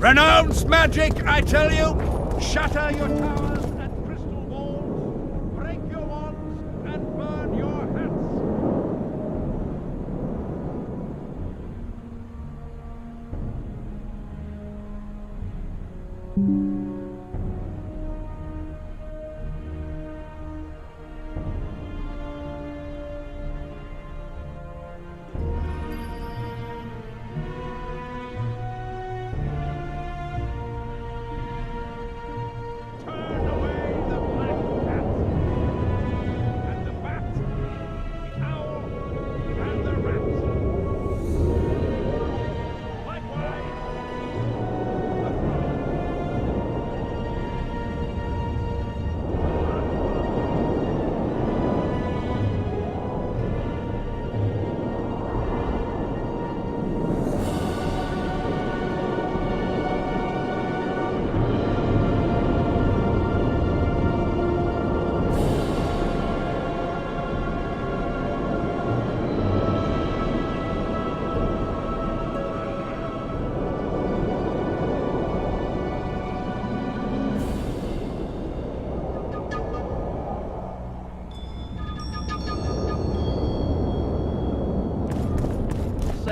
Renounce magic, I tell you! Shatter your towers and crystal walls, break your wands, and burn your hats!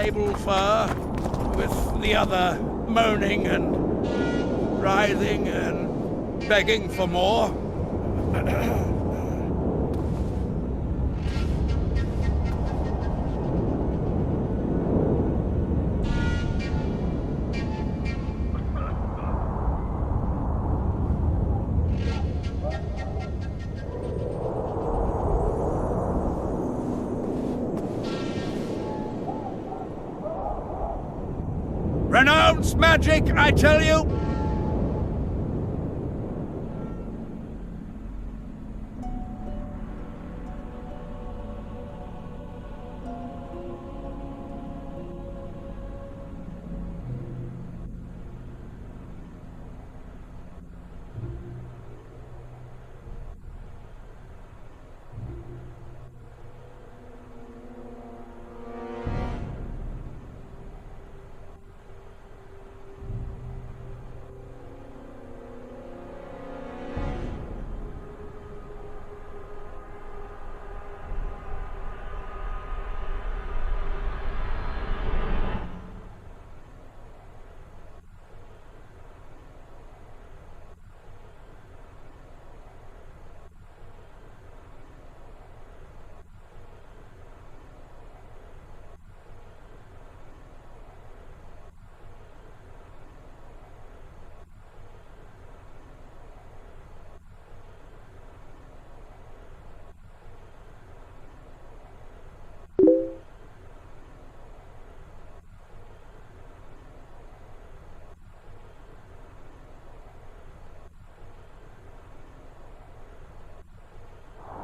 sable fur, with the other moaning and writhing and begging for more. Renounce magic, I tell you!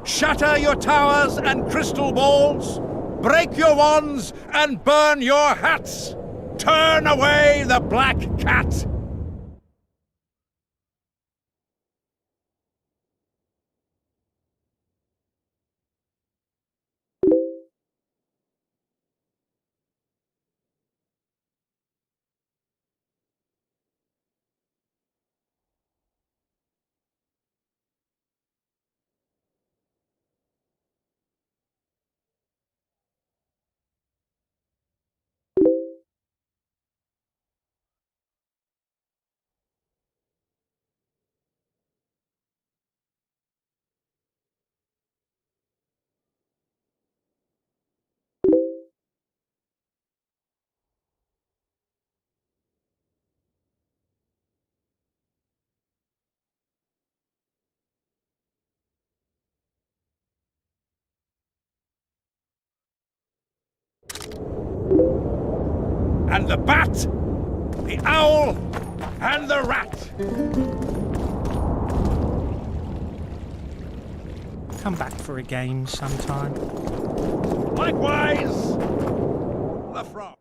Shatter your towers and crystal balls, break your wands and burn your hats. Turn away the black cat. And the bat, the owl, and the rat. Come back for a game sometime. Likewise, the frog.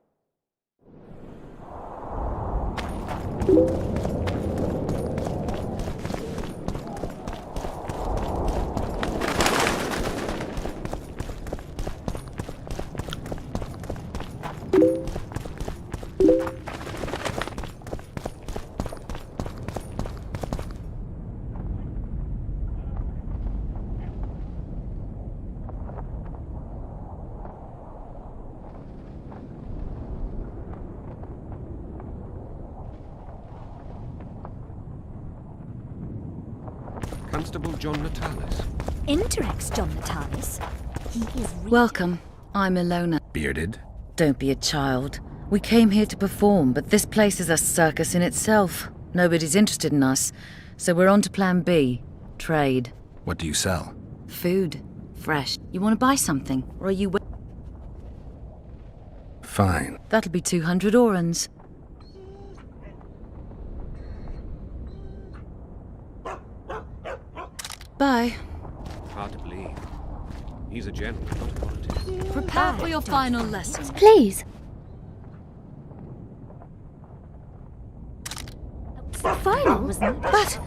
Constable John Natalis. Interex John Natalis. He is Welcome. I'm Ilona. Bearded? Don't be a child. We came here to perform, but this place is a circus in itself. Nobody's interested in us, so we're on to plan B. Trade. What do you sell? Food. Fresh. You want to buy something? Or are you... Fine. That'll be 200 orans. Bye. Hard to believe. He's a general, not a politician. Prepare for your final lesson. Please. Final, wasn't it? But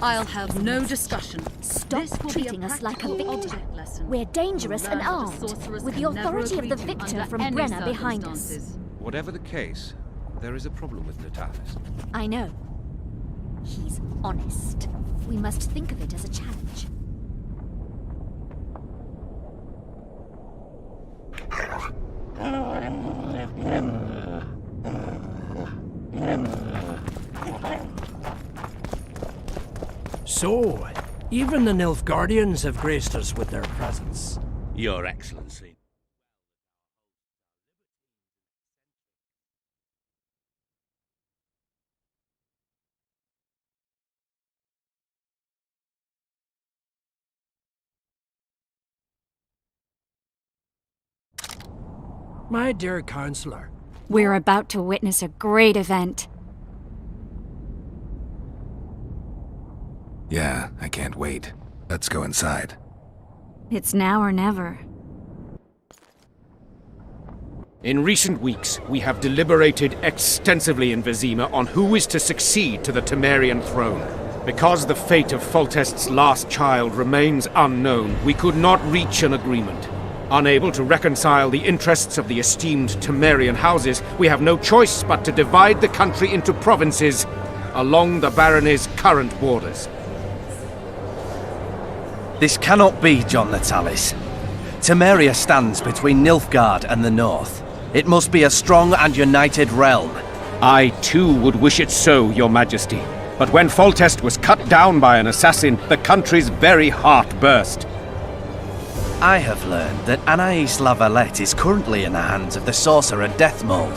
I'll have no discussion. stop treating us like a victim. We're dangerous and armed, with the authority of the victor from Brenna behind us. Whatever the case, there is a problem with Natalis. I know. He's honest. We must think of it as a challenge. So, even the Nilfgaardians have graced us with their presence. Your Excellency. My dear Counselor, We're about to witness a great event. Yeah, I can't wait. Let's go inside. It's now or never. In recent weeks, we have deliberated extensively in Vizima on who is to succeed to the Temerian throne. Because the fate of Foltest's last child remains unknown, we could not reach an agreement. Unable to reconcile the interests of the esteemed Temerian houses, we have no choice but to divide the country into provinces along the barony's current borders. This cannot be, John Natalis. Temeria stands between Nilfgaard and the north. It must be a strong and united realm. I too would wish it so, Your Majesty. But when Foltest was cut down by an assassin, the country's very heart burst. I have learned that Anais La Valette is currently in the hands of the sorcerer Deathmold.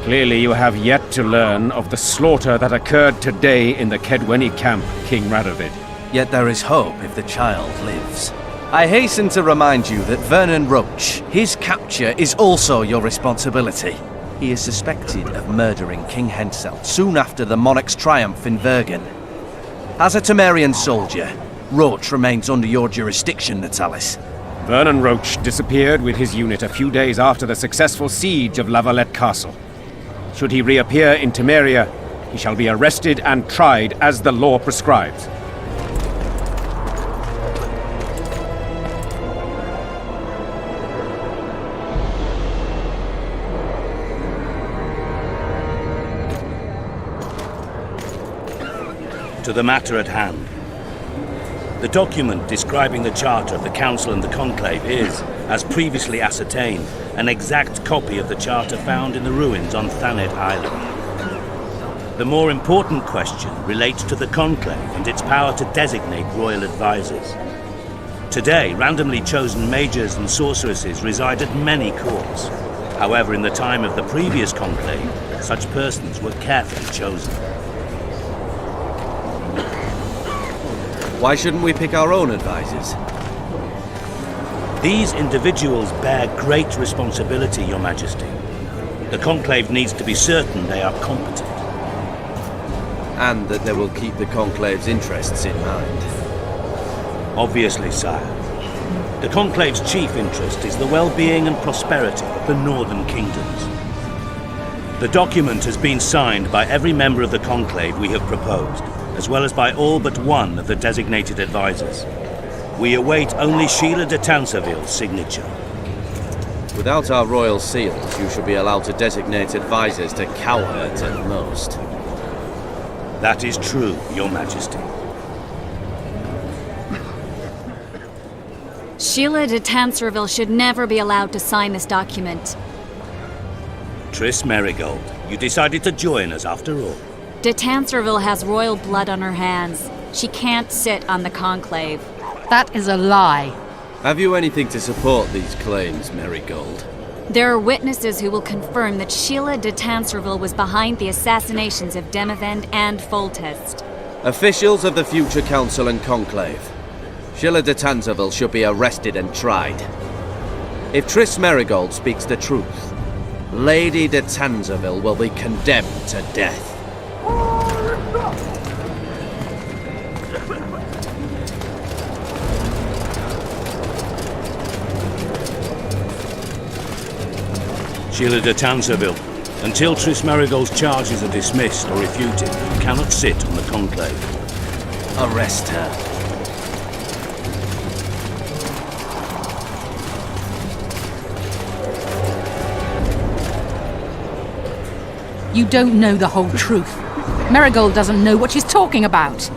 Clearly you have yet to learn of the slaughter that occurred today in the Kedweni camp, King Radovid. Yet there is hope if the child lives. I hasten to remind you that Vernon Roach, his capture is also your responsibility. He is suspected of murdering King Henselt soon after the monarch's triumph in Vergen. As a Temerian soldier, Roach remains under your jurisdiction, Natalis. Vernon Roach disappeared with his unit a few days after the successful siege of La Valette Castle. Should he reappear in Temeria, he shall be arrested and tried as the law prescribes. To the matter at hand. The document describing the Charter of the Council and the Conclave is, as previously ascertained, an exact copy of the Charter found in the ruins on Thanet Island. The more important question relates to the Conclave and its power to designate royal advisors. Today, randomly chosen mages and sorceresses reside at many courts. However, in the time of the previous Conclave, such persons were carefully chosen. Why shouldn't we pick our own advisors? These individuals bear great responsibility, Your Majesty. The Conclave needs to be certain they are competent. And that they will keep the Conclave's interests in mind. Obviously, sire. The Conclave's chief interest is the well-being and prosperity of the northern kingdoms. The document has been signed by every member of the Conclave we have proposed, as well as by all but one of the designated advisors. We await only Sheila de Tanserville's signature. Without our royal seals, you should be allowed to designate advisors to cowherds at most. That is true, Your Majesty. Sheila de Tanserville should never be allowed to sign this document. Triss Merigold, you decided to join us after all. De Tanserville has royal blood on her hands. She can't sit on the Conclave. That is a lie. Have you anything to support these claims, Merigold? There are witnesses who will confirm that Sheila de Tanserville was behind the assassinations of Demavend and Foltest. Officials of the future Council and Conclave. Sheila de Tanserville should be arrested and tried. If Triss Merigold speaks the truth, Lady de Tanserville will be condemned to death. Sheila de Tanserville, until Triss Merigold's charges are dismissed or refuted, you cannot sit on the Conclave. Arrest her. You don't know the whole truth. Merigold doesn't know what she's talking about.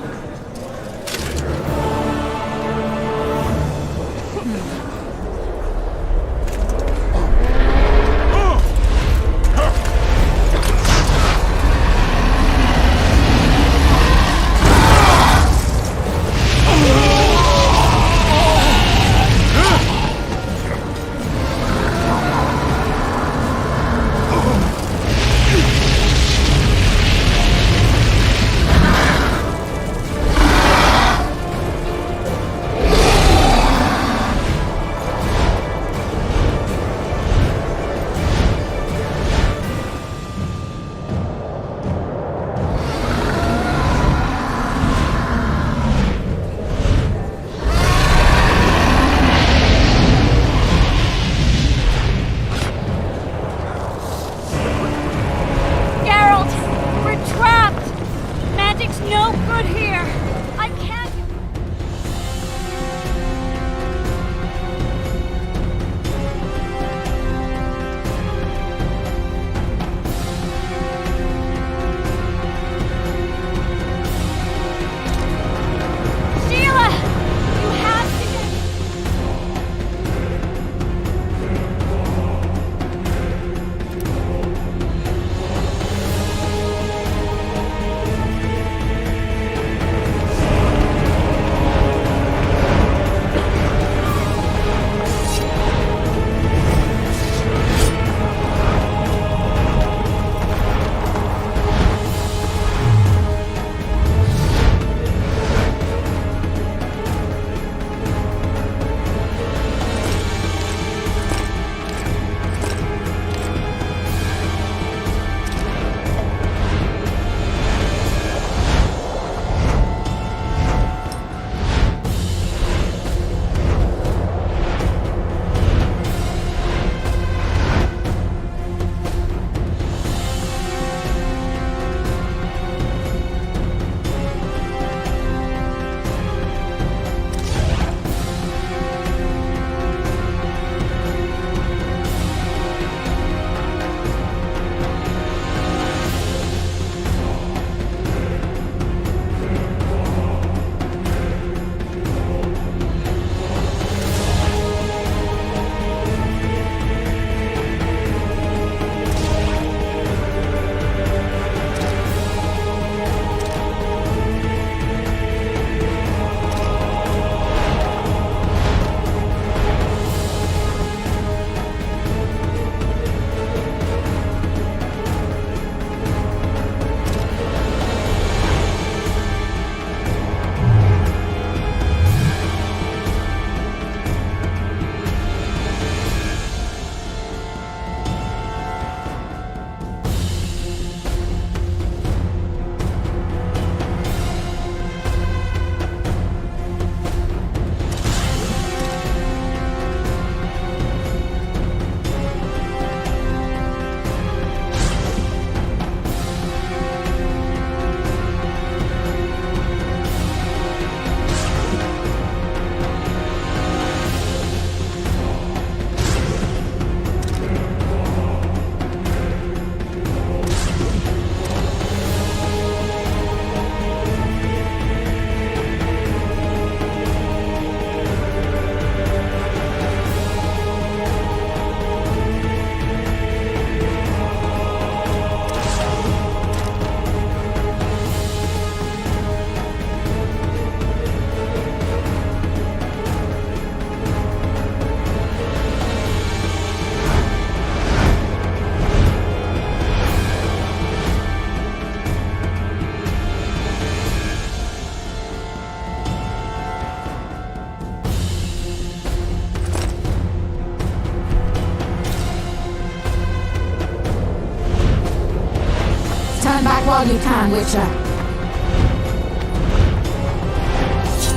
back while you can, Witcher.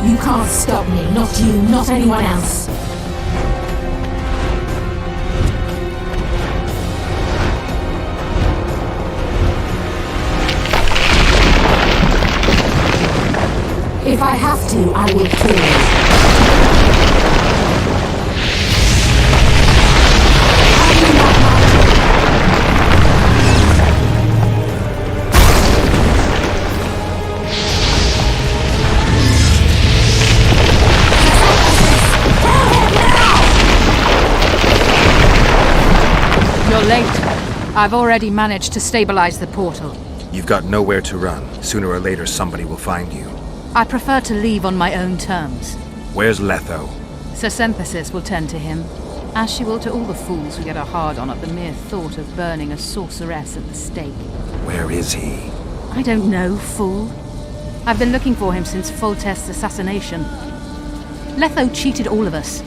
You can't stop me. Not you, not anyone else. If I have to, I will kill you. You're late. I've already managed to stabilize the portal. You've got nowhere to run. Sooner or later, somebody will find you. I prefer to leave on my own terms. Where's Letho? Sir Synthesis will tend to him, as she will to all the fools who get a hard-on at the mere thought of burning a sorceress at the stake. Where is he? I don't know, fool. I've been looking for him since Foltest's assassination. Letho cheated all of us.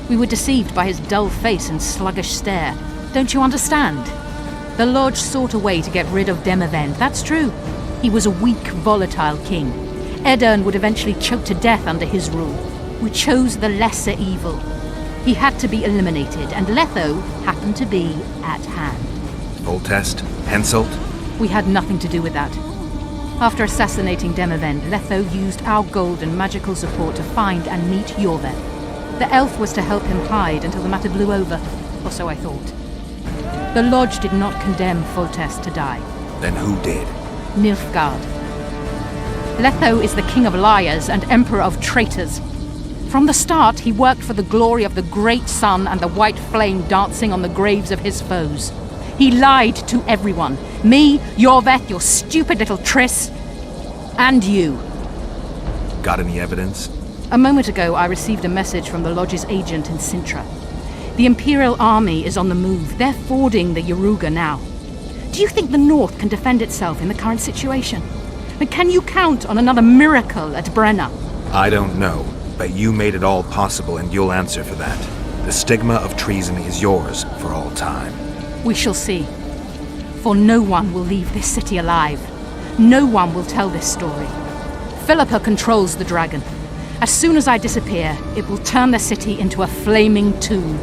We were deceived by his dull face and sluggish stare. Don't you understand? The Lodge sought a way to get rid of Demavend, that's true. He was a weak, volatile king. Edirn would eventually choke to death under his rule. We chose the lesser evil. He had to be eliminated, and Letho happened to be at hand. Foltest? Henselt? We had nothing to do with that. After assassinating Demavend, Letho used our gold and magical support to find and meet Yorveth. The elf was to help him hide until the matter blew over, or so I thought. The Lodge did not condemn Foltest to die. Then who did? Nilfgaard. Letho is the king of liars and emperor of traitors. From the start, he worked for the glory of the great sun and the white flame dancing on the graves of his foes. He lied to everyone. Me, Yorveth, your stupid little Triss, and you. Got any evidence? A moment ago, I received a message from the Lodge's agent in Sintra. The Imperial Army is on the move. They're fording the Yaruga now. Do you think the North can defend itself in the current situation? But can you count on another miracle at Brenna? I don't know, but you made it all possible and you'll answer for that. The stigma of treason is yours for all time. We shall see. For no one will leave this city alive. No one will tell this story. Philippa controls the dragon. As soon as I disappear, it will turn the city into a flaming tomb.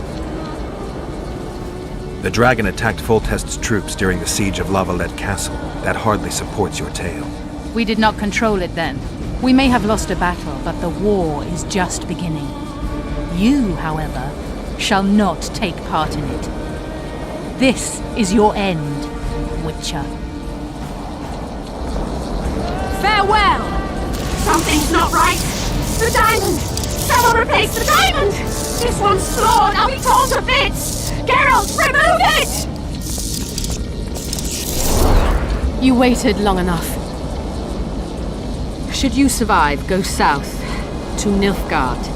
The dragon attacked Foltest's troops during the siege of Lavalette Castle. That hardly supports your tale. We did not control it then. We may have lost a battle, but the war is just beginning. You, however, shall not take part in it. This is your end, Witcher. Farewell! Something's not right! The diamond! Someone replace the diamond! This one's flawed! I'll be torn to bits! Geralt, remove it! You waited long enough. Should you survive, go south to Nilfgaard,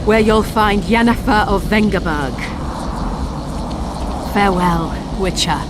where you'll find Yennefer of Vengerberg. Farewell, Witcher.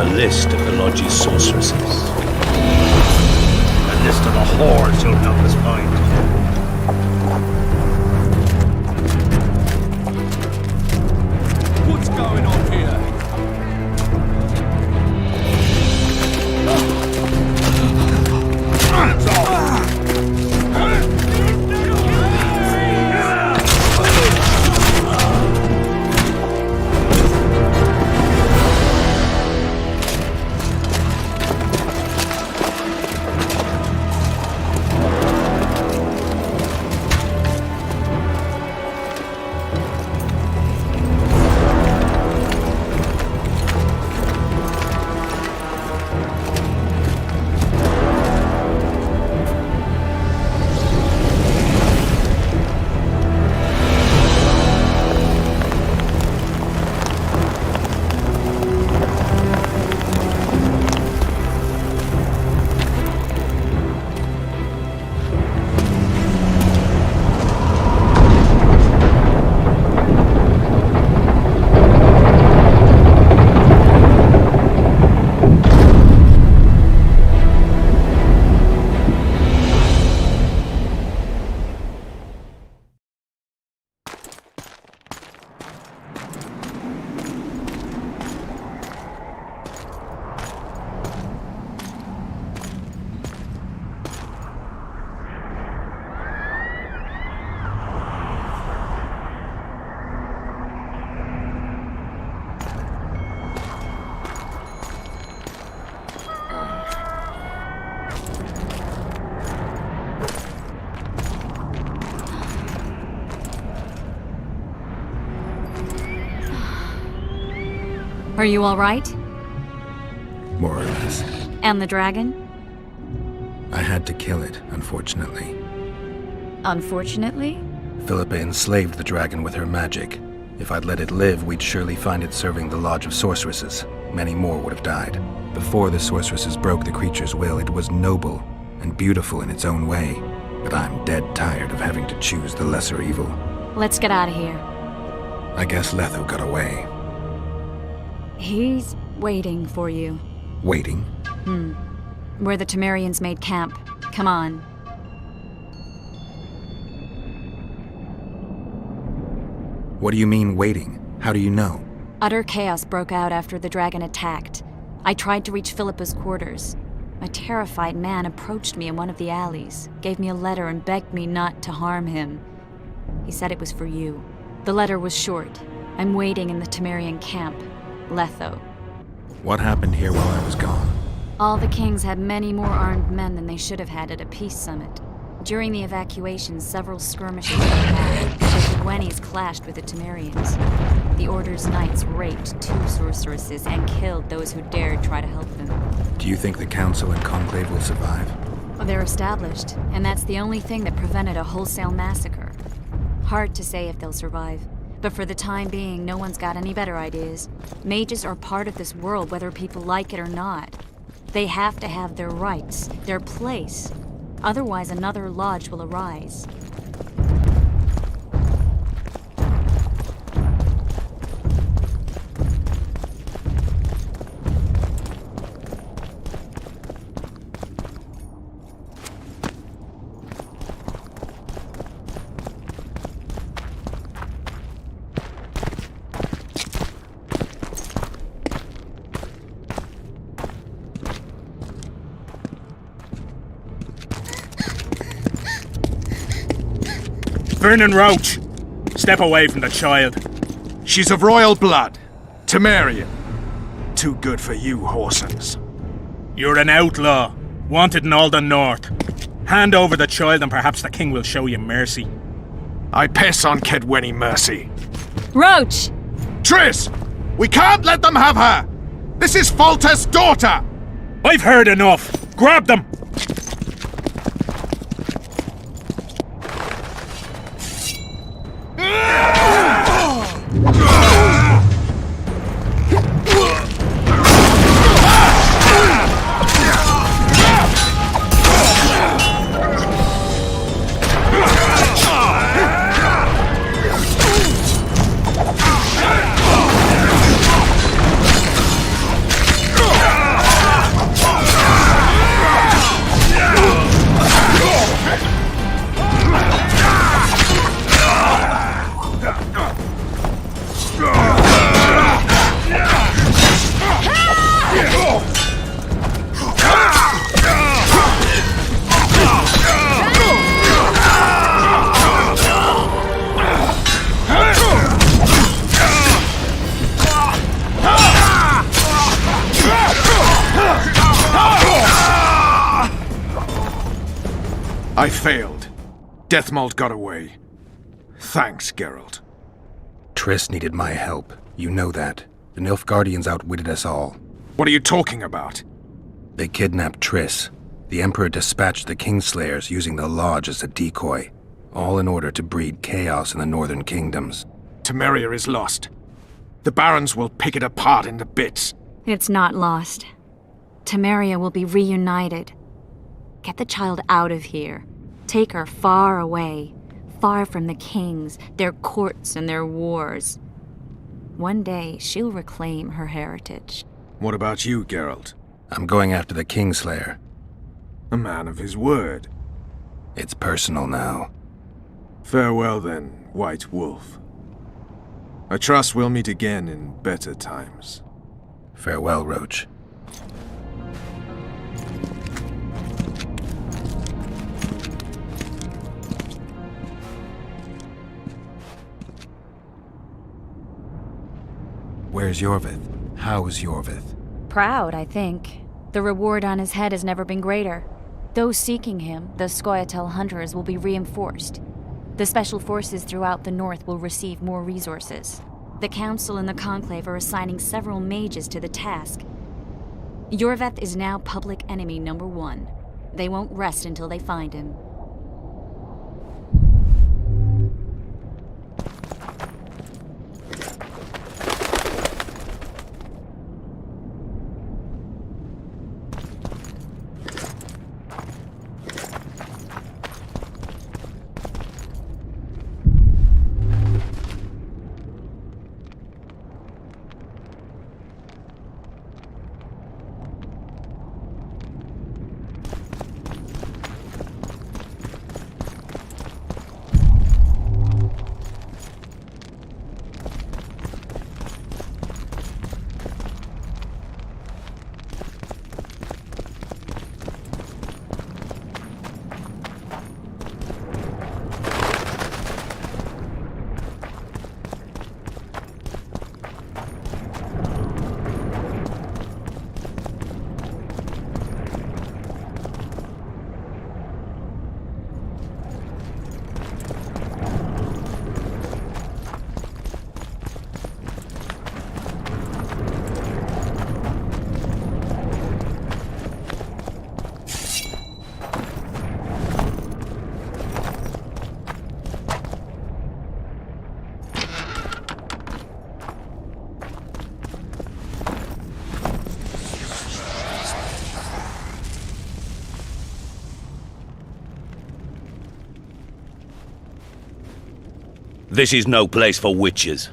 a list of the Lodge's sorceresses. A list of the whores you'll help us find. What's going on here? Hands off! Are you all right? More or less. And the dragon? I had to kill it, unfortunately. Unfortunately? Philippa enslaved the dragon with her magic. If I'd let it live, we'd surely find it serving the Lodge of Sorceresses. Many more would have died. Before the sorceresses broke the creature's will, it was noble and beautiful in its own way. But I'm dead tired of having to choose the lesser evil. Let's get out of here. I guess Letho got away. He's waiting for you. Waiting? Where the Temerians made camp. Come on. What do you mean, waiting? How do you know? Utter chaos broke out after the dragon attacked. I tried to reach Philippa's quarters. A terrified man approached me in one of the alleys, gave me a letter and begged me not to harm him. He said it was for you. The letter was short. I'm waiting in the Temerian camp. Letho. What happened here while I was gone? All the kings had many more armed men than they should have had at a peace summit. During the evacuation, several skirmishes were had. The Gwennies clashed with the Temerians. The Order's knights raped 2 sorceresses and killed those who dared try to help them. Do you think the Council and Conclave will survive? Well, they're established, and that's the only thing that prevented a wholesale massacre. Hard to say if they'll survive. But for the time being, no one's got any better ideas. Mages are part of this world, whether people like it or not. They have to have their rights, their place. Otherwise, another lodge will arise. Vernon Roach! Step away from the child. She's of royal blood. Temerian. Too good for you, Horsens. You're an outlaw, wanted in all the north. Hand over the child and perhaps the king will show you mercy. I piss on Kedwenny mercy. Roach! Triss! We can't let them have her! This is Foltest's daughter! I've heard enough! Grab them! I failed. Deathmold got away. Thanks, Geralt. Triss needed my help. You know that. The Nilfgaardians outwitted us all. What are you talking about? They kidnapped Triss. The Emperor dispatched the Kingslayers using the Lodge as a decoy, all in order to breed chaos in the northern kingdoms. Temeria is lost. The Barons will pick it apart into bits. It's not lost. Temeria will be reunited. Get the child out of here. Take her far away. Far from the kings, their courts, and their wars. One day, she'll reclaim her heritage. What about you, Geralt? I'm going after the Kingslayer. A man of his word. It's personal now. Farewell then, White Wolf. I trust we'll meet again in better times. Farewell, Roach. Where's Yorvith? How's Yorvith? Proud, I think. The reward on his head has never been greater. Those seeking him, the Scoia'tael hunters, will be reinforced. The special forces throughout the north will receive more resources. The Council and the Conclave are assigning several mages to the task. Yorveth is now public enemy number 1. They won't rest until they find him. This is no place for witches.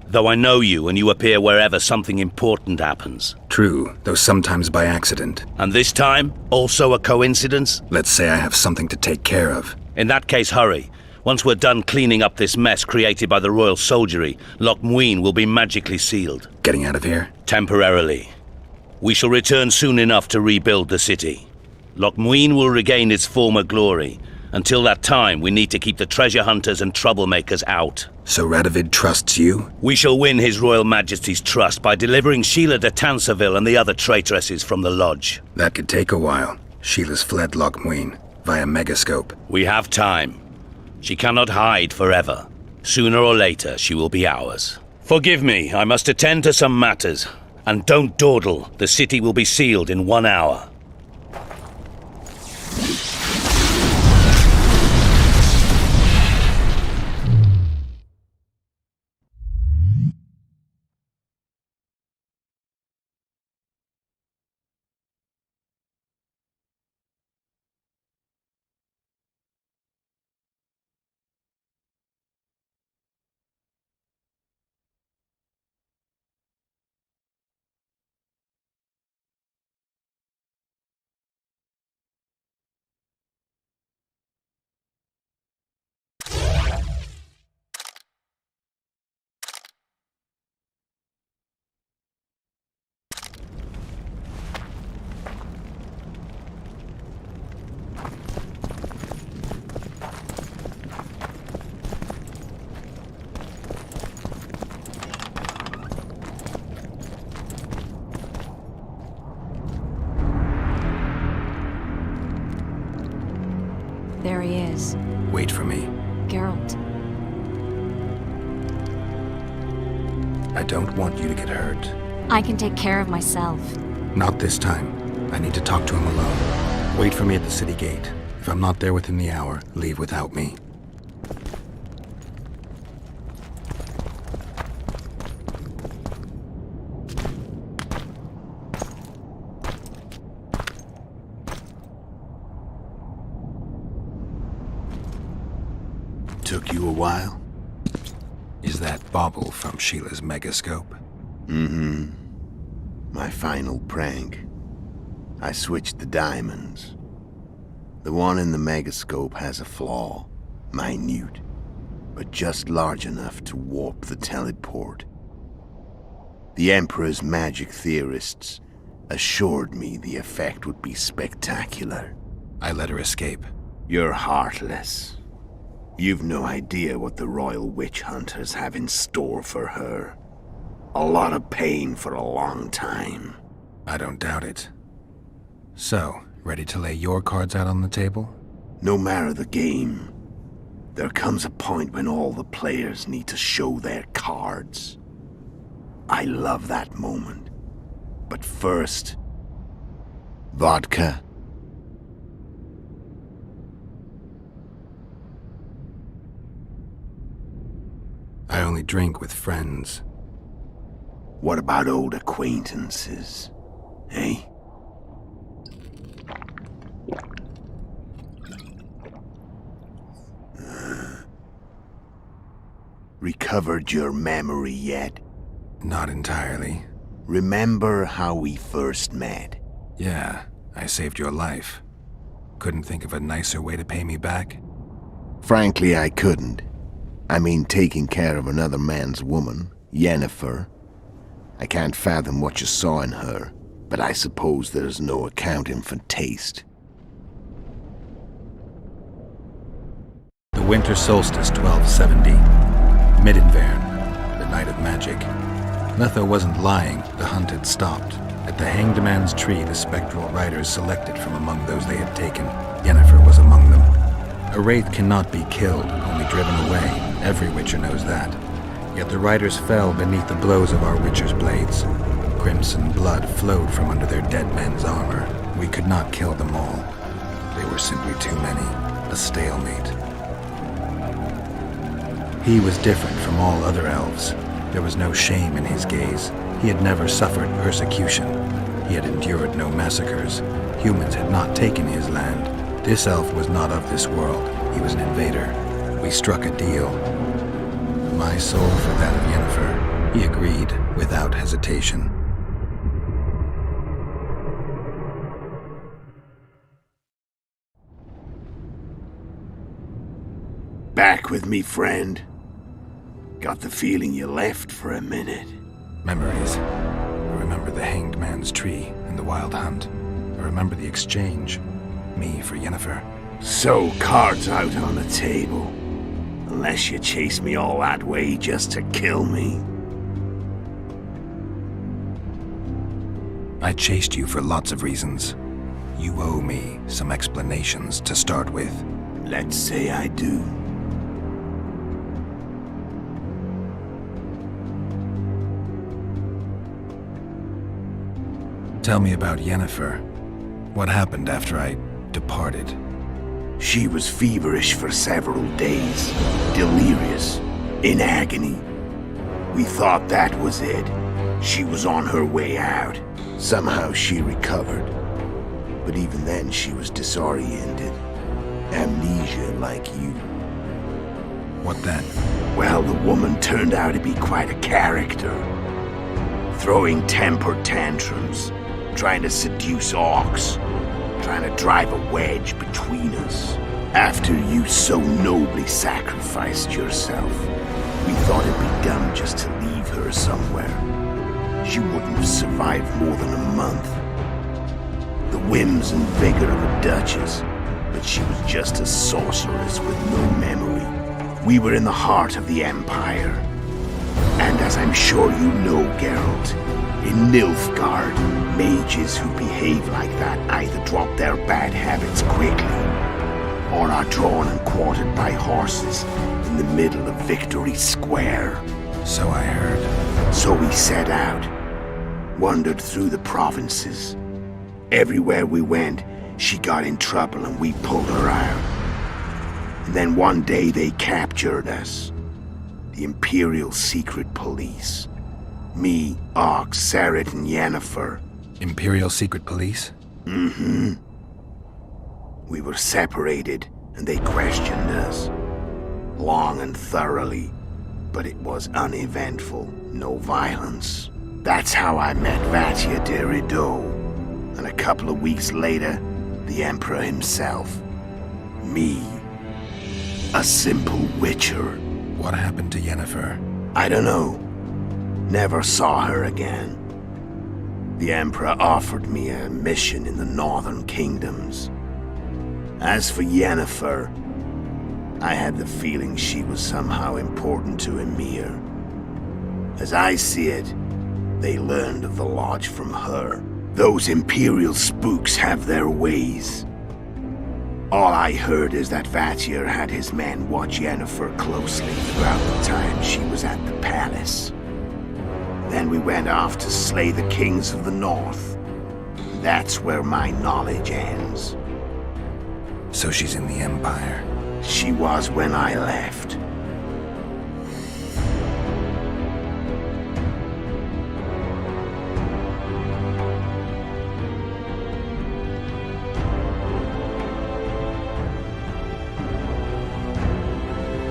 Though I know you and you appear wherever something important happens. True, though sometimes by accident. And this time, also a coincidence? Let's say I have something to take care of. In that case, hurry. Once we're done cleaning up this mess created by the royal soldiery, Loch Muin will be magically sealed. Getting out of here? Temporarily. We shall return soon enough to rebuild the city. Loch Muin will regain its former glory. Until that time, we need to keep the treasure hunters and troublemakers out. So Radovid trusts you? We shall win His Royal Majesty's trust by delivering Sheila de Tansarville and the other traitresses from the lodge. That could take a while. Sheila's fled Loch Muin via Megascope. We have time. She cannot hide forever. Sooner or later, she will be ours. Forgive me, I must attend to some matters. And don't dawdle. The city will be sealed in 1 hour. There he is. Wait for me. Geralt. I don't want you to get hurt. I can take care of myself. Not this time. I need to talk to him alone. Wait for me at the city gate. If I'm not there within the hour, leave without me. Took you a while? Is that bauble from Sheila's megascope? Mm-hmm. My final prank. I switched the diamonds. The one in the megascope has a flaw. Minute. But just large enough to warp the teleport. The Emperor's magic theorists assured me the effect would be spectacular. I let her escape. You're heartless. You've no idea what the Royal Witch Hunters have in store for her. A lot of pain for a long time. I don't doubt it. So, ready to lay your cards out on the table? No matter the game, there comes a point when all the players need to show their cards. I love that moment. But first... vodka. I only drink with friends. What about old acquaintances? Eh? Recovered your memory yet? Not entirely. Remember how we first met? Yeah, I saved your life. Couldn't think of a nicer way to pay me back? Frankly, I couldn't. I mean, taking care of another man's woman, Yennefer. I can't fathom what you saw in her, but I suppose there's no accounting for taste. The winter solstice 1270. Midinvern, the night of magic. Letho wasn't lying, the hunt had stopped. At the Hanged Man's Tree, the spectral riders selected from among those they had taken. Yennefer was among them. A wraith cannot be killed, only driven away. Every Witcher knows that. Yet the riders fell beneath the blows of our Witcher's blades. Crimson blood flowed from under their dead men's armor. We could not kill them all. They were simply too many. A stalemate. He was different from all other elves. There was no shame in his gaze. He had never suffered persecution. He had endured no massacres. Humans had not taken his land. This elf was not of this world. He was an invader. We struck a deal. My soul for that of Yennefer. He agreed without hesitation. Back with me, friend. Got the feeling you left for a minute. Memories. I remember the Hanged Man's Tree and the Wild Hunt. I remember the exchange. Me for Yennefer. So, cards out on the table. Unless you chase me all that way just to kill me. I chased you for lots of reasons. You owe me some explanations to start with. Let's say I do. Tell me about Yennefer. What happened after I departed? She was feverish for several days, delirious, in agony. We thought that was it. She was on her way out. Somehow she recovered. But even then she was disoriented. Amnesia like you. What then? Well, the woman turned out to be quite a character. Throwing temper tantrums, trying to seduce orcs, trying to drive a wedge between us. After you so nobly sacrificed yourself, we thought it'd be dumb just to leave her somewhere. She wouldn't have survived more than a month. The whims and vigor of a duchess, but she was just a sorceress with no memory. We were in the heart of the Empire. And as I'm sure you know, Geralt, in Nilfgaard, mages who behave like that either drop their bad habits quickly, or are drawn and quartered by horses in the middle of Victory Square. So I heard. So we set out, wandered through the provinces. Everywhere we went, she got in trouble and we pulled her out. And then one day they captured us. The Imperial Secret Police. Me, Ox, Sareth, and Yennefer. Imperial Secret Police? Mm-hmm. We were separated, and they questioned us. Long and thoroughly, but it was uneventful, no violence. That's how I met Vatia de Rideau, and a couple of weeks later, the Emperor himself. Me. A simple witcher. What happened to Yennefer? I don't know. Never saw her again. The Emperor offered me a mission in the Northern Kingdoms. As for Yennefer, I had the feeling she was somehow important to Emhyr. As I see it, they learned of the Lodge from her. Those Imperial spooks have their ways. All I heard is that Vatir had his men watch Yennefer closely throughout the time she was at the palace. Then we went off to slay the kings of the North. That's where my knowledge ends. So she's in the Empire? She was when I left.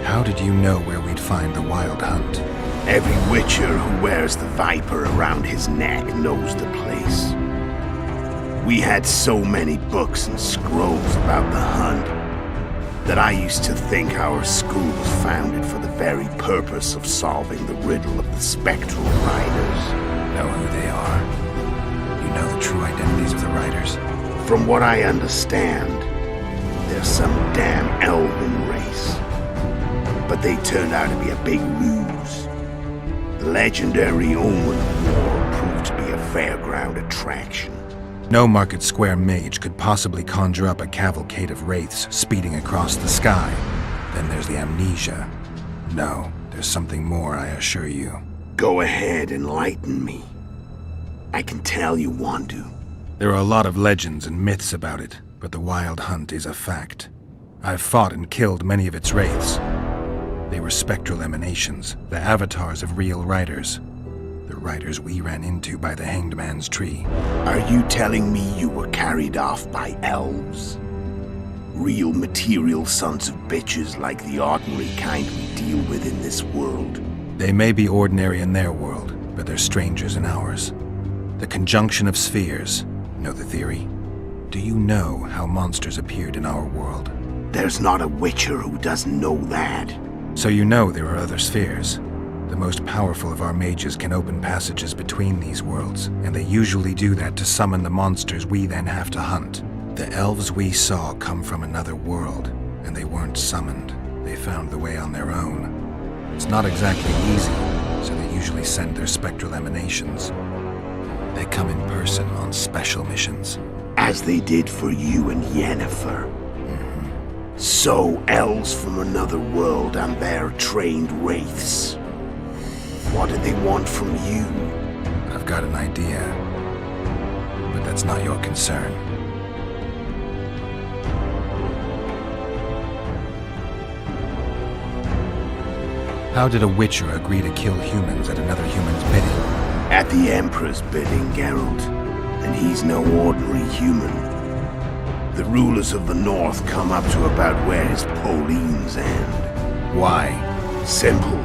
How did you know where we'd find the Wild Hunt? Every witcher who wears the viper around his neck knows the place. We had so many books and scrolls about the hunt that I used to think our school was founded for the very purpose of solving the riddle of the spectral riders. Know who they are? You know the true identities of the riders? From what I understand, they're some damn elven race. But they turned out to be a big ruse. The legendary Omen of War proved to be a fairground attraction. No Market Square mage could possibly conjure up a cavalcade of wraiths speeding across the sky. Then there's the amnesia. No, there's something more, I assure you. Go ahead, enlighten me. I can tell you want to. There are a lot of legends and myths about it, but the Wild Hunt is a fact. I've fought and killed many of its wraiths. They were spectral emanations, the avatars of real riders. The riders we ran into by the Hanged Man's Tree. Are you telling me you were carried off by elves? Real material sons of bitches like the ordinary kind we deal with in this world? They may be ordinary in their world, but they're strangers in ours. The conjunction of spheres. Know the theory? Do you know how monsters appeared in our world? There's not a witcher who doesn't know that. So you know there are other spheres. The most powerful of our mages can open passages between these worlds, and they usually do that to summon the monsters we then have to hunt. The elves we saw come from another world, and they weren't summoned. They found the way on their own. It's not exactly easy, so they usually send their spectral emanations. They come in person on special missions. As they did for you and Yennefer. So, elves from another world and their trained wraiths. What do they want from you? I've got an idea, but that's not your concern. How did a witcher agree to kill humans at another human's bidding? At the Emperor's bidding, Geralt. And he's no ordinary human. The rulers of the North come up to about where his Pauline's end. Why? Simple.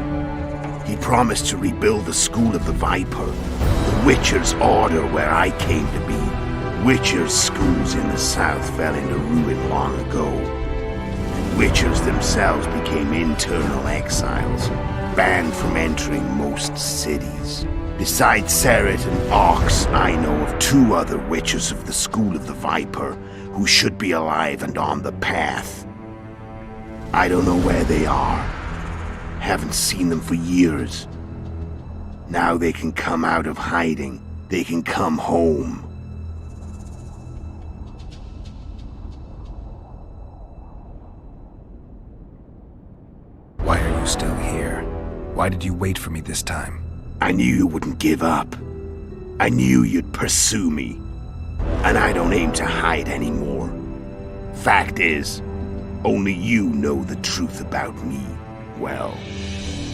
He promised to rebuild the School of the Viper, the Witcher's Order where I came to be. Witcher's schools in the south fell into ruin long ago. And Witchers themselves became internal exiles, banned from entering most cities. Besides Sareth and Ox, I know of 2 other Witchers of the School of the Viper who should be alive and on the path. I don't know where they are. Haven't seen them for years. Now they can come out of hiding. They can come home. Why did you wait for me this time? I knew you wouldn't give up. I knew you'd pursue me. And I don't aim to hide anymore. Fact is, only you know the truth about me. Well,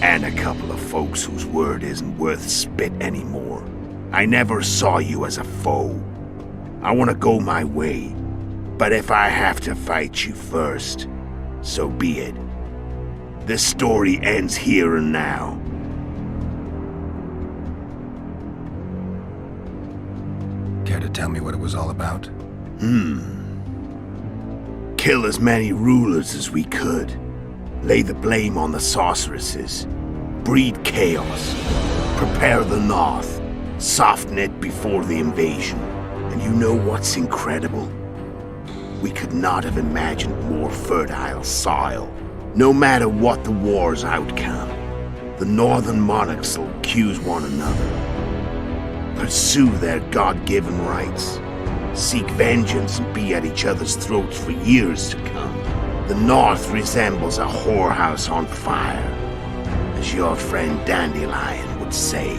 and a couple of folks whose word isn't worth spit anymore. I never saw you as a foe. I want to go my way. But if I have to fight you first, so be it. This story ends here and now. Care to tell me what it was all about? Kill as many rulers as we could. Lay the blame on the sorceresses. Breed chaos. Prepare the North. Soften it before the invasion. And you know what's incredible? We could not have imagined more fertile soil. No matter what the war's outcome, the northern monarchs will accuse one another. Pursue their God-given rights. Seek vengeance and be at each other's throats for years to come. The North resembles a whorehouse on fire, as your friend Dandelion would say.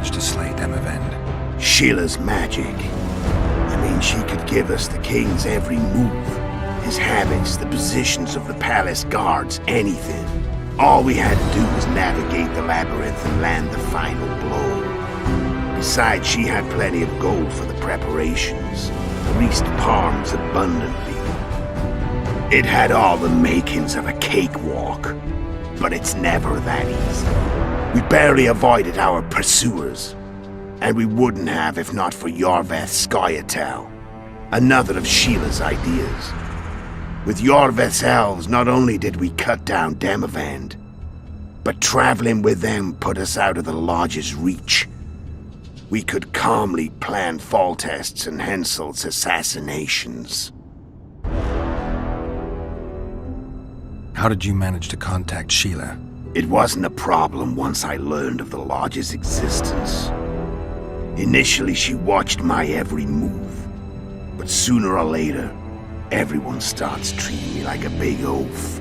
manage to slay Demavend? Sheila's magic. I mean, she could give us the king's every move. His habits, the positions of the palace guards, anything. All we had to do was navigate the labyrinth and land the final blow. Besides, she had plenty of gold for the preparations. Greased palms abundantly. It had all the makings of a cakewalk. But it's never that easy. We barely avoided our pursuers. And we wouldn't have if not for Yorveth Scoia'tael, another of Sheila's ideas. With Yorveth's elves, not only did we cut down Demavend, but traveling with them put us out of the Lodge's reach. We could calmly plan Foltest's and Hensel's assassinations. How did you manage to contact Sheila? It wasn't a problem once I learned of the Lodge's existence. Initially, she watched my every move. But sooner or later, everyone starts treating me like a big oaf.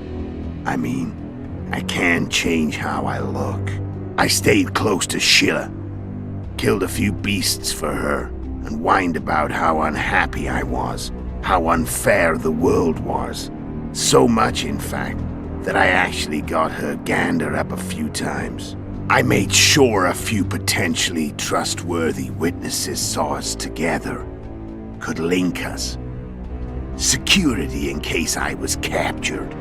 I mean, I can't change how I look. I stayed close to Sheila, killed a few beasts for her, and whined about how unhappy I was, how unfair the world was. So much, in fact, that I actually got her gander up a few times. I made sure a few potentially trustworthy witnesses saw us together, could link us. Security in case I was captured.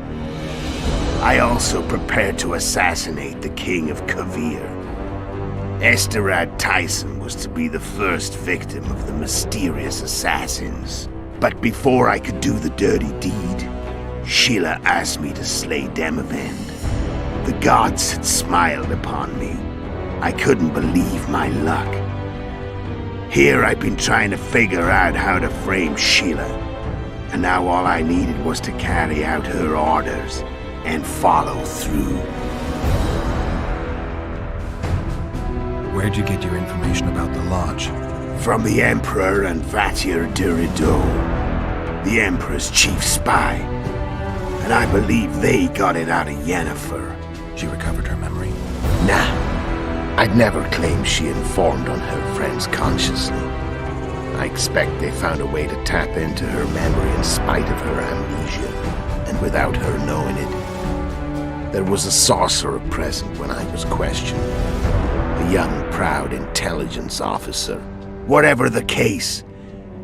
I also prepared to assassinate the King of Kovir. Esterad Tyson was to be the first victim of the mysterious assassins. But before I could do the dirty deed, Sheila asked me to slay Demavend. The gods had smiled upon me. I couldn't believe my luck. Here I'd been trying to figure out how to frame Sheila, and now all I needed was to carry out her orders and follow through. Where'd you get your information about the Lodge? From the Emperor and Vattir de Rideau, the Emperor's chief spy. And I believe they got it out of Yennefer. She recovered her memory? Nah. I'd never claimed she informed on her friends consciously. I expect they found a way to tap into her memory in spite of her amnesia, and without her knowing it. There was a sorcerer present when I was questioned. A young, proud intelligence officer. Whatever the case,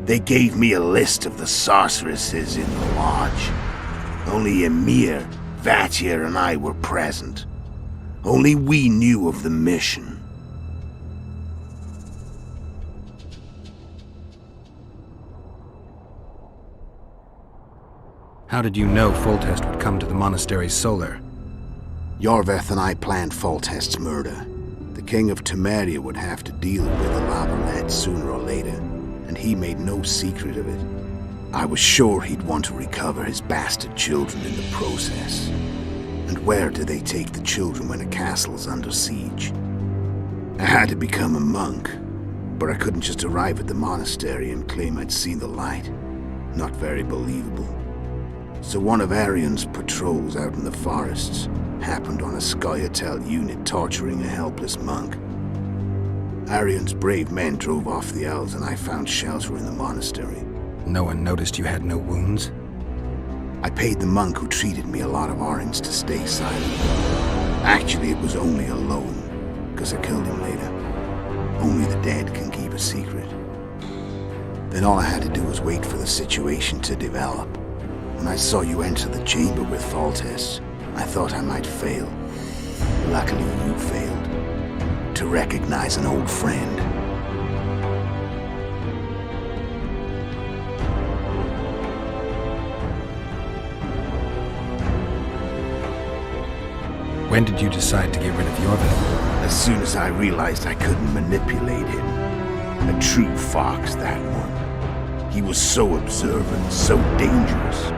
they gave me a list of the sorceresses in the Lodge. Only Emhyr, Vattir, and I were present. Only we knew of the mission. How did you know Foltest would come to the monastery's solar? Yorveth and I planned Foltest's murder. The King of Temeria would have to deal with the Lavalette sooner or later, and he made no secret of it. I was sure he'd want to recover his bastard children in the process. And where do they take the children when a castle's under siege? I had to become a monk, but I couldn't just arrive at the monastery and claim I'd seen the light. Not very believable. So one of Arion's patrols out in the forests happened on a Scoia'tael unit torturing a helpless monk. Arion's brave men drove off the elves and I found shelter in the monastery. No one noticed you had no wounds? I paid the monk who treated me a lot of orange to stay silent. Actually, it was only a loan, because I killed him later. Only the dead can keep a secret. Then all I had to do was wait for the situation to develop. When I saw you enter the chamber with Foltest, I thought I might fail. Luckily, you failed. To recognize an old friend. When did you decide to get rid of Yorveth? As soon as I realized I couldn't manipulate him. A true fox, that one. He was so observant, so dangerous.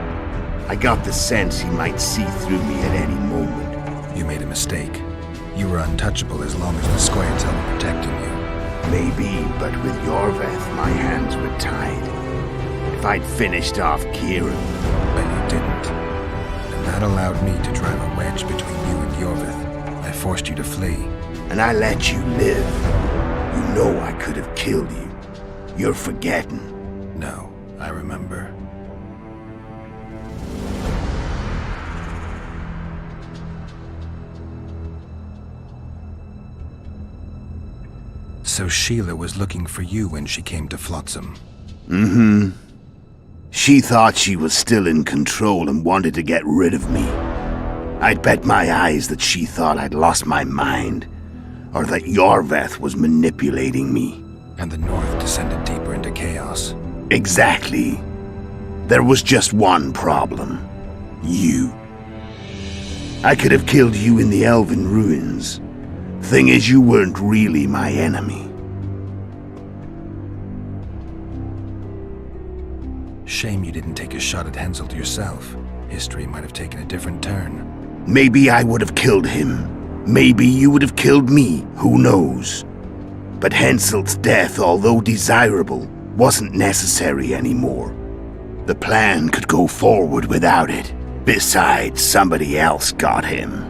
I got the sense he might see through me at any moment. You made a mistake. You were untouchable as long as the Scoia'tael were protecting you. Maybe, but with Yorveth, my hands were tied. If I'd finished off Kieran... But you didn't. And that allowed me to drive a wedge between you and Yorveth. I forced you to flee. And I let you live. You know I could have killed you. You're forgetting. No, I remember. So Sheila was looking for you when she came to Flotsam. Mm-hmm. She thought she was still in control and wanted to get rid of me. I'd bet my eyes that she thought I'd lost my mind, or that Yorveth was manipulating me. And the North descended deeper into chaos. Exactly. There was just one problem. You. I could have killed you in the Elven ruins. Thing is, you weren't really my enemy. Shame you didn't take a shot at Henselt yourself. History might have taken a different turn. Maybe I would have killed him. Maybe you would have killed me. Who knows? But Henselt's death, although desirable, wasn't necessary anymore. The plan could go forward without it. Besides, somebody else got him.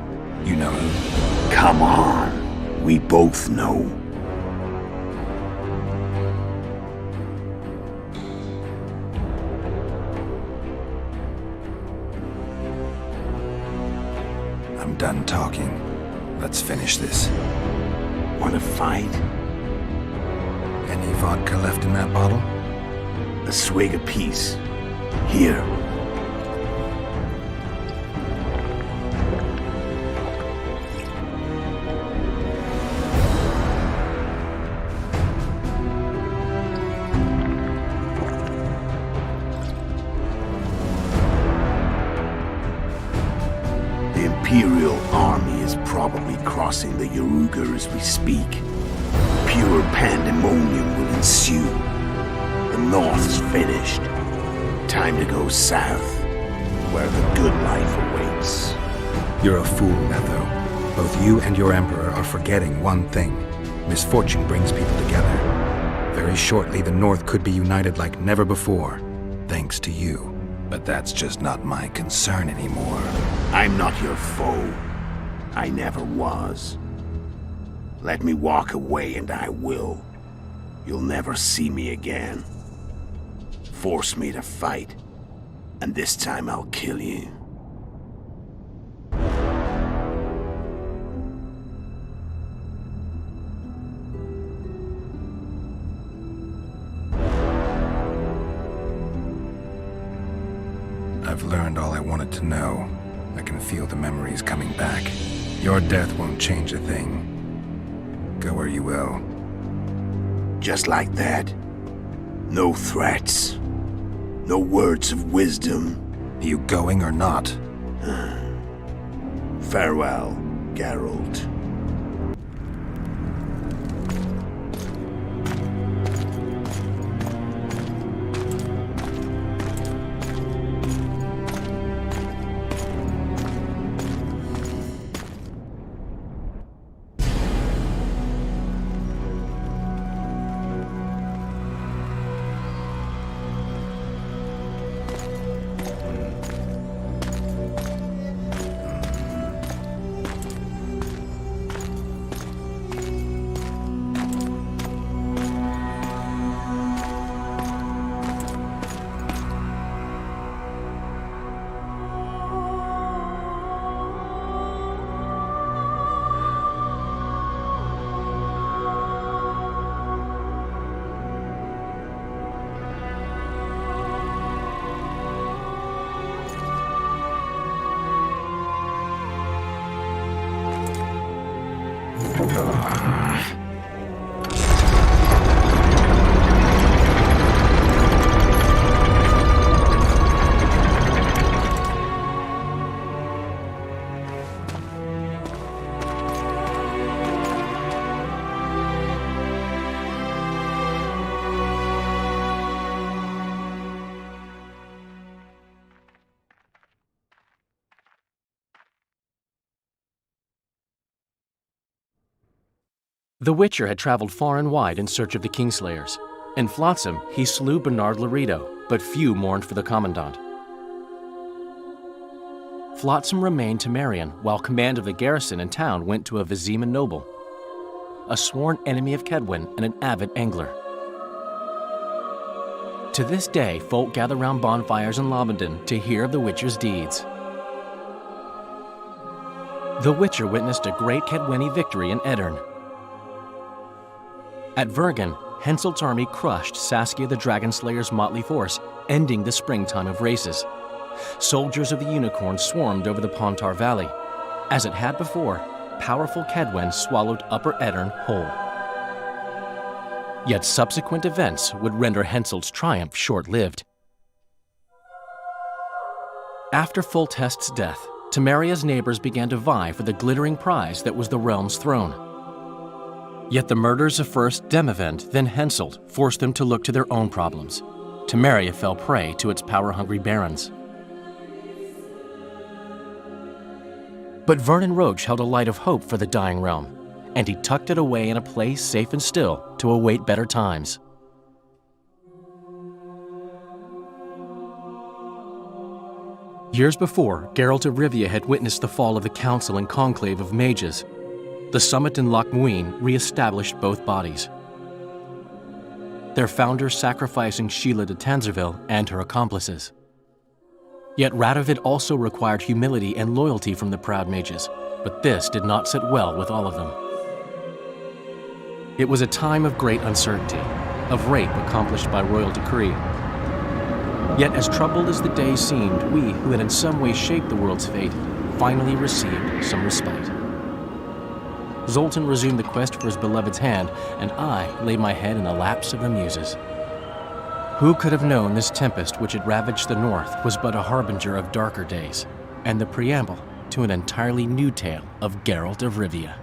You know who? Come on. We both know. I'm done talking. Let's finish this. Wanna fight? Any vodka left in that bottle? A swig apiece. Here. The Imperial army is probably crossing the Yaruga as we speak. Pure pandemonium will ensue. The North's finished. Time to go south, where the good life awaits. You're a fool, Letho. Both you and your Emperor are forgetting one thing. Misfortune brings people together. Very shortly, the North could be united like never before, thanks to you. But that's just not my concern anymore. I'm not your foe. I never was. Let me walk away and I will. You'll never see me again. Force me to fight, and this time I'll kill you. I've learned all I wanted to know. I can feel the memories coming back. Your death won't change a thing. Go where you will. Just like that. No threats. No words of wisdom. You going or not? Farewell, Geralt. The Witcher had traveled far and wide in search of the Kingslayers. In Flotsam, he slew Bernard Laredo, but few mourned for the Commandant. Flotsam remained Temerian, while command of the garrison and town went to a Vizima noble. a sworn enemy of Kedwen and an avid angler. To this day, folk gather round bonfires in Lobendon to hear of the Witcher's deeds. The Witcher witnessed a great Kedweni victory in Edirn. At Vergen, Henselt's army crushed Saskia the Dragonslayer's motley force, ending the springtime of races. Soldiers of the Unicorn swarmed over the Pontar Valley. As it had before, powerful Kedwen swallowed Upper Edirn whole. Yet subsequent events would render Henselt's triumph short-lived. After Foltest's death, Temeria's neighbors began to vie for the glittering prize that was the realm's throne. Yet the murders of first Demavend, then Henselt, forced them to look to their own problems. Temeria fell prey to its power-hungry barons. But Vernon Roche held a light of hope for the dying realm, and he tucked it away in a place safe and still to await better times. Years before, Geralt of Rivia had witnessed the fall of the Council and Conclave of Mages. The summit in Loch Muin re-established both bodies, their founders sacrificing Sheila de Tanzerville and her accomplices. Yet Radovid also required humility and loyalty from the proud mages, but this did not sit well with all of them. It was a time of great uncertainty, of rape accomplished by royal decree. Yet as troubled as the days seemed, we, who had in some way shaped the world's fate, finally received some respite. Zoltan resumed the quest for his beloved's hand, and I laid my head in the laps of the muses. Who could have known this tempest which had ravaged the north was but a harbinger of darker days, and the preamble to an entirely new tale of Geralt of Rivia.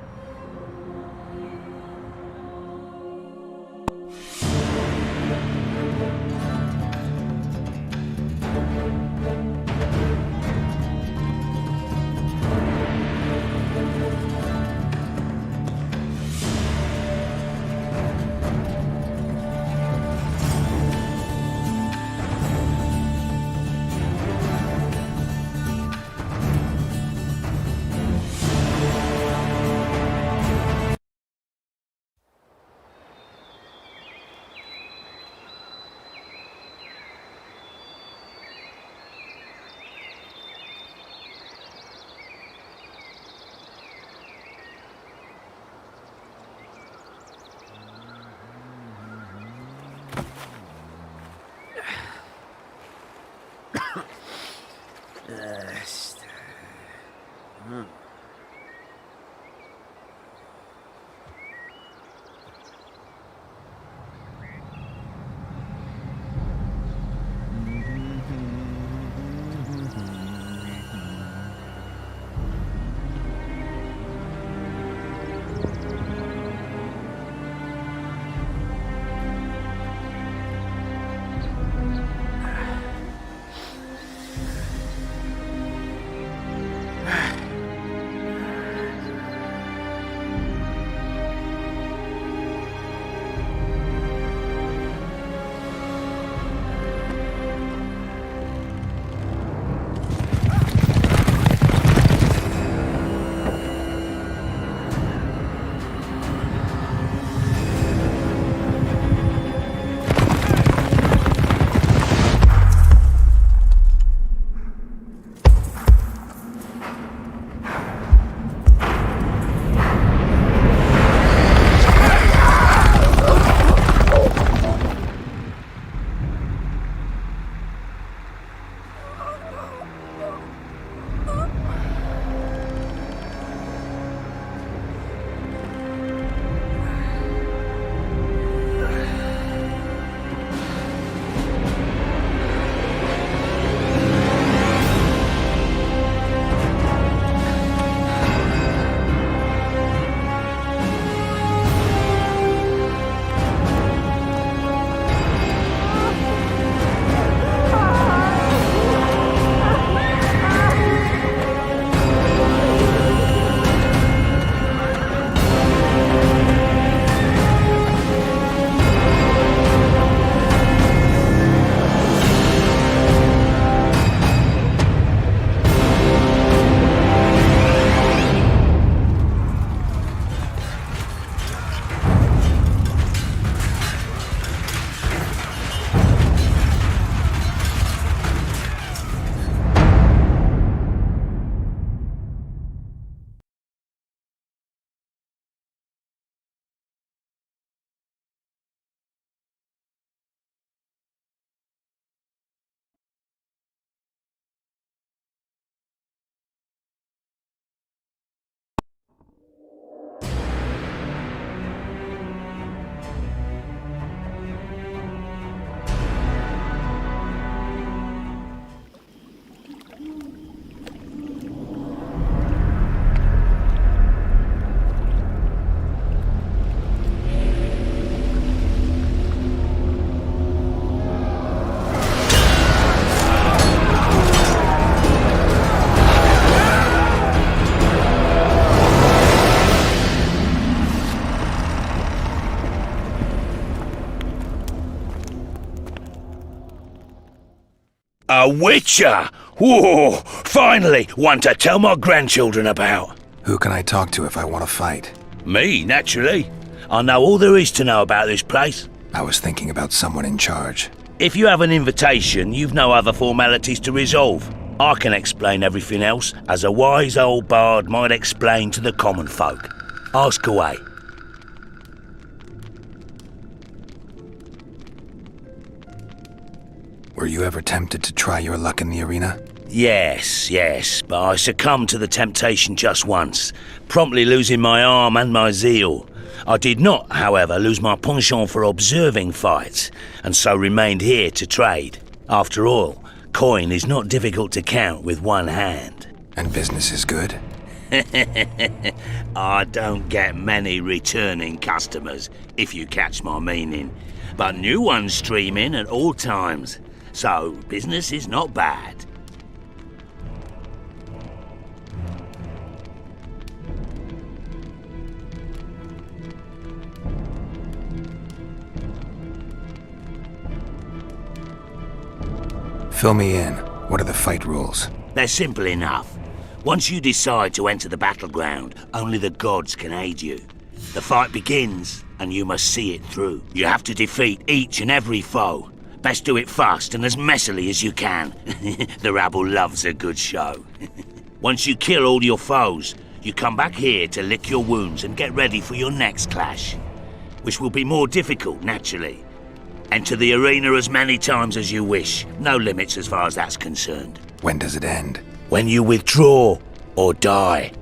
A witcher! Whoa! Finally, one to tell my grandchildren about. Who can I talk to if I want to fight? Me, naturally. I know all there is to know about this place. I was thinking about someone in charge. If you have an invitation, you've no other formalities to resolve. I can explain everything else, as a wise old bard might explain to the common folk. Ask away. Were you ever tempted to try your luck in the arena? Yes, but I succumbed to the temptation just once, promptly losing my arm and my zeal. I did not, however, lose my penchant for observing fights, and so remained here to trade. After all, coin is not difficult to count with one hand. And business is good? I don't get many returning customers, if you catch my meaning, but new ones stream in at all times, so business is not bad. Fill me in. What are the fight rules? They're simple enough. Once you decide to enter the battleground, only the gods can aid you. The fight begins, and you must see it through. You have to defeat each and every foe. Best do it fast and as messily as you can. The rabble loves a good show. Once you kill all your foes, you come back here to lick your wounds and get ready for your next clash, which will be more difficult, naturally. Enter the arena as many times as you wish. No limits as far as that's concerned. When does it end? When you withdraw or die.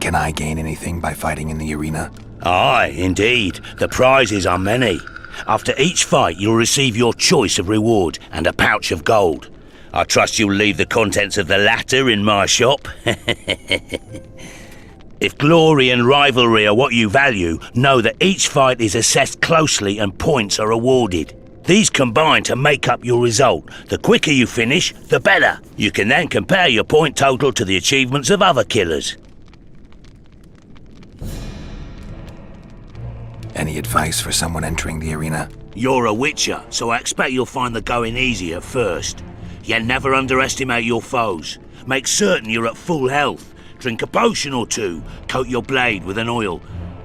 Can I gain anything by fighting in the arena? Aye, indeed. The prizes are many. After each fight, you'll receive your choice of reward and a pouch of gold. I trust you'll leave the contents of the latter in my shop. If glory and rivalry are what you value, know that each fight is assessed closely and points are awarded. These combine to make up your result. The quicker you finish, the better. You can then compare your point total to the achievements of other killers. Any advice for someone entering the arena? You're a witcher, so I expect you'll find the going easy at first. Yet never underestimate your foes. Make certain you're at full health. Drink a potion or two, coat your blade with an oil.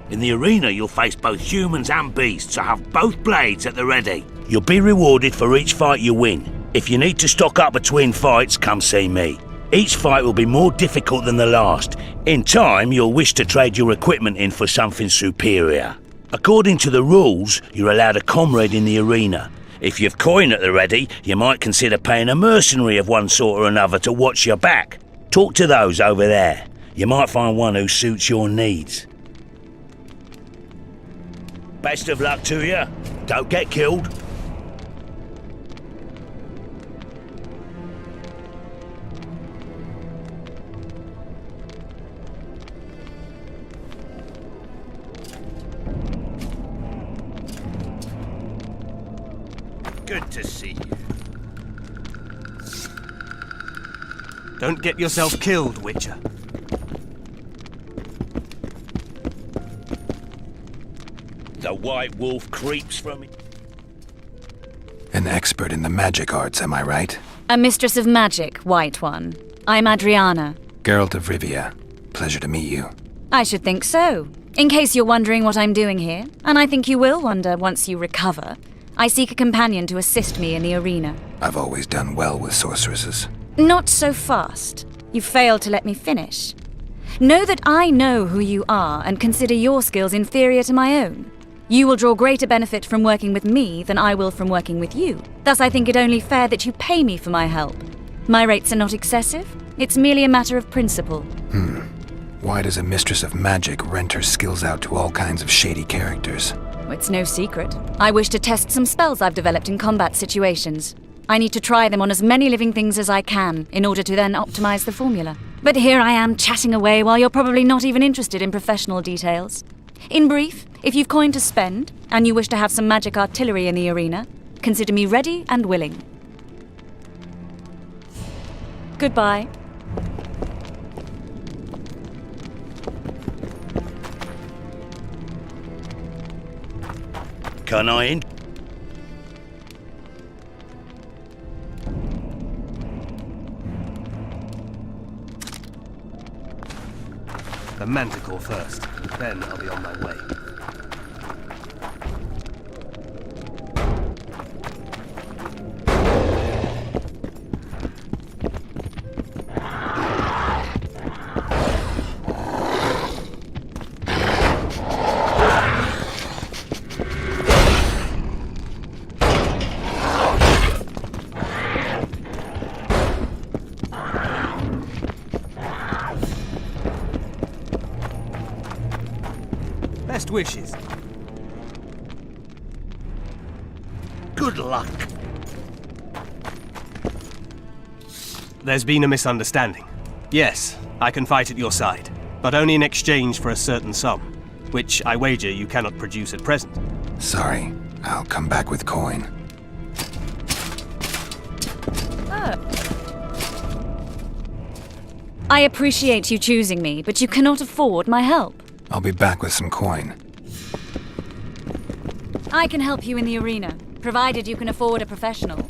In the arena you'll face both humans and beasts, so have both blades at the ready. You'll be rewarded for each fight you win. If you need to stock up between fights, come see me. Each fight will be more difficult than the last. In time, you'll wish to trade your equipment in for something superior. According to the rules, you're allowed a comrade in the arena. If you've coin at the ready, you might consider paying a mercenary of one sort or another to watch your back. Talk to those over there. You might find one who suits your needs. Best of luck to you. Don't get killed. Good to see you. Don't get yourself killed, Witcher. The White Wolf creeps from it. An expert in the magic arts, am I right? A mistress of magic, White One. I'm Adriana. Geralt of Rivia. Pleasure to meet you. I should think so. In case you're wondering what I'm doing here, and I think you will wonder once you recover, I seek a companion to assist me in the arena. I've always done well with sorceresses. Not so fast. You failed to let me finish. Know that I know who you are and consider your skills inferior to my own. You will draw greater benefit from working with me than I will from working with you. Thus, I think it only fair that you pay me for my help. My rates are not excessive. It's merely a matter of principle. Why does a mistress of magic rent her skills out to all kinds of shady characters? It's no secret. I wish to test some spells I've developed in combat situations. I need to try them on as many living things as I can, in order to then optimize the formula. But here I am chatting away while you're probably not even interested in professional details. In brief, if you've coin to spend, and you wish to have some magic artillery in the arena, consider me ready and willing. Goodbye. Can I The manticore first, then I'll be on my way. Best wishes. Good luck. There's been a misunderstanding. Yes, I can fight at your side, but only in exchange for a certain sum, which I wager you cannot produce at present. Sorry, I'll come back with coin. I appreciate you choosing me, but you cannot afford my help. I'll be back with some coin. I can help you in the arena, provided you can afford a professional.